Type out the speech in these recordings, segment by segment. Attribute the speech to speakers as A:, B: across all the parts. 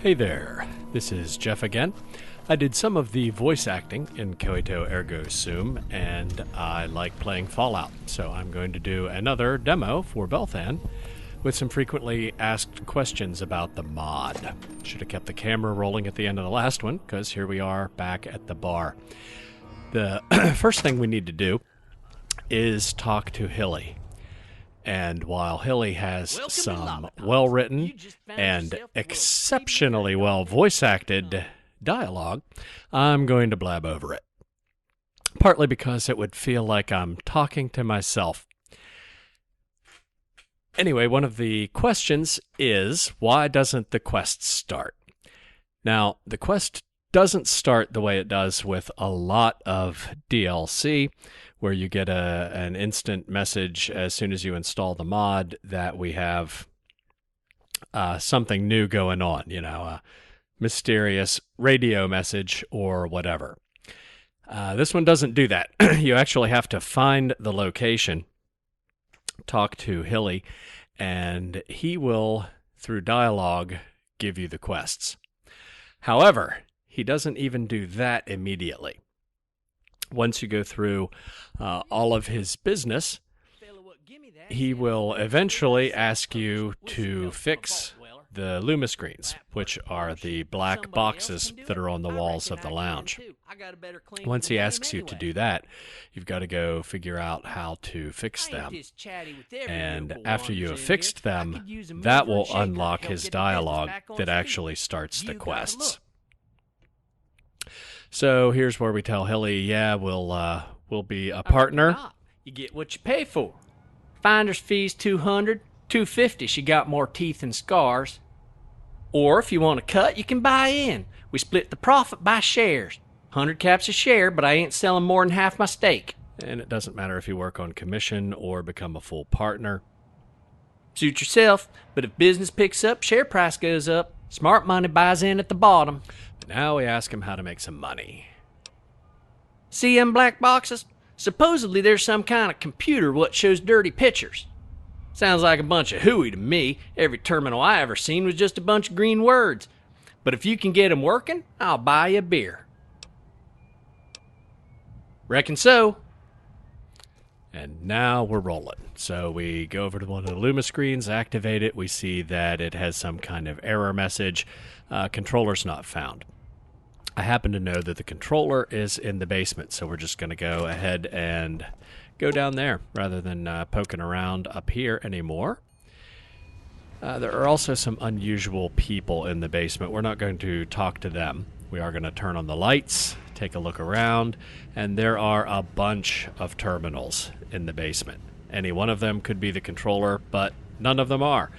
A: Hey there, this is Jeff again. I did some of the voice acting in Coito Ergo Sum, and I like playing Fallout, so I'm going to do another demo for Belthan with some frequently asked questions about the mod. Should have kept the camera rolling at the end of the last one, because here we are back at the bar. The first thing we need to do is talk to Hilly. And while Hilly has some well-written and exceptionally well voice-acted dialogue, I'm going to blab over it. Partly because it would feel like I'm talking to myself. Anyway, one of the questions is, why doesn't the quest start? Now, the quest doesn't start the way it does with a lot of DLC, where you get an instant message as soon as you install the mod that we have something new going on, a mysterious radio message or whatever. This one doesn't do that. You actually have to find the location, talk to Hilly, and he will, through dialogue, give you the quests. However, he doesn't even do that immediately. Once you go through all of his business, he will eventually ask you to fix the Lumiscreens, which are the black boxes that are on the walls of the lounge. Once he asks you to do that, you've got to go figure out how to fix them. And after you have fixed them, that will unlock his dialogue that actually starts the quests. So here's where we tell Hilly, yeah, we'll be a partner.
B: You get what you pay for. Finder's fee's $200, $250. She got more teeth and scars. Or if you want to cut, you can buy in. We split the profit by shares. 100 caps a share, but I ain't selling more than half my stake.
A: And it doesn't matter if you work on commission or become a full partner.
B: Suit yourself, but if business picks up, share price goes up. Smart money buys in at the bottom.
A: Now we ask him how to make some money.
B: See them black boxes? Supposedly there's some kind of computer what shows dirty pictures. Sounds like a bunch of hooey to me. Every terminal I ever seen was just a bunch of green words. But if you can get them working, I'll buy you a beer. Reckon so.
A: And now we're rolling. So we go over to one of the Lumiscreens, activate it. We see that it has some kind of error message. Controller's not found. I happen to know that the controller is in the basement, so we're just going to go ahead and go down there rather than poking around up here anymore. There are also some unusual people in the basement. We're not going to talk to them. We are going to turn on the lights, take a look around, and there are a bunch of terminals in the basement. Any one of them could be the controller, but none of them are.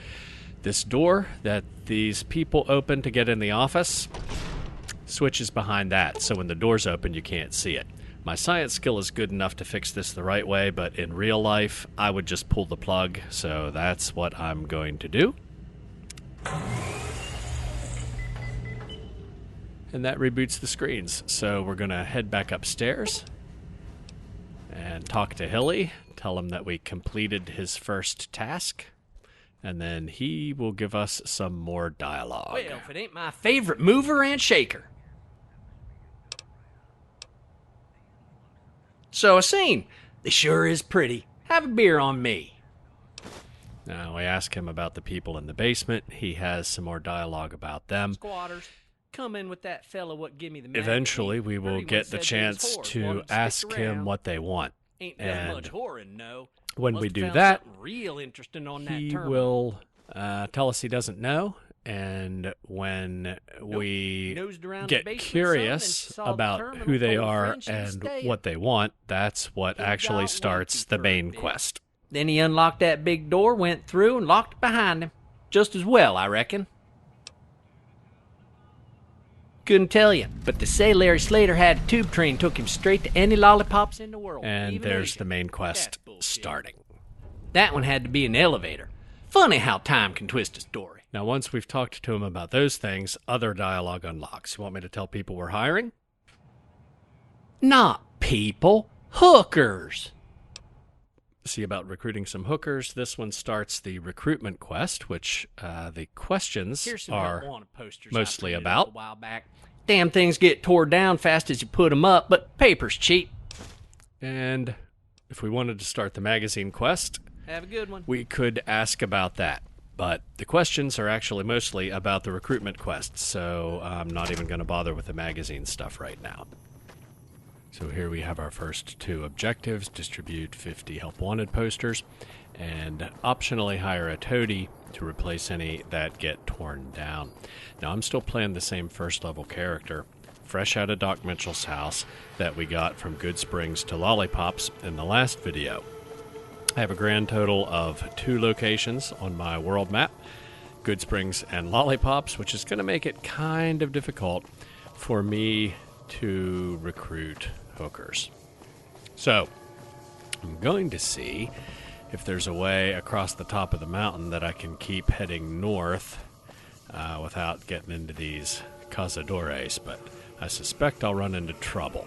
A: This door that these people open to get in the office switches behind that, so when the door's open, you can't see it. My science skill is good enough to fix this the right way, but in real life, I would just pull the plug, so that's what I'm going to do. And that reboots the screens, so we're going to head back upstairs and talk to Hilly, tell him that we completed his first task, and then he will give us some more dialogue.
B: Well, if it ain't my favorite mover and shaker. So, a scene. They sure is pretty. Have a beer on me.
A: Now, we ask him about the people in the basement. He has some more dialogue about them.
B: Squatters, come in with that fella what give me the
A: Eventually, we will get the chance to ask him what they want.
B: Ain't done much whoring, no.
A: When we do that,
B: real interesting on that
A: he will tell us he doesn't know. And when we get curious about who they are and what they want, that's what actually starts the main quest.
B: Then he unlocked that big door, went through, and locked it behind him. Just as well, I reckon. Couldn't tell you, but to say Larry Slater had a tube train took him straight to any Lolipopz in the world.
A: And there's the main quest starting.
B: That one had to be an elevator. Funny how time can twist a story.
A: Now, once we've talked to him about those things, other dialogue unlocks. You want me to tell people we're hiring?
B: Not people. Hookers.
A: see about recruiting some hookers. This one starts the recruitment quest, which the questions
B: Here's some
A: are
B: help wanted posters
A: mostly
B: I printed
A: about.
B: up a while back. Damn things get tore down fast as you put them up, but paper's cheap.
A: And if we wanted to start the magazine quest,
B: Have a good one.
A: we could ask about that. But the questions are actually mostly about the recruitment quest, so I'm not even going to bother with the magazine stuff right now. So here we have our first two objectives: distribute 50 help wanted posters, and optionally hire a toady to replace any that get torn down. Now I'm still playing the same first level character, fresh out of Doc Mitchell's house, that we got from Good Springs to Lolipopz in the last video. I have a grand total of 2 locations on my world map, Good Springs and Lolipopz, which is going to make it kind of difficult for me to recruit hookers. So I'm going to see if there's a way across the top of the mountain that I can keep heading north without getting into these cazadores, but I suspect I'll run into trouble.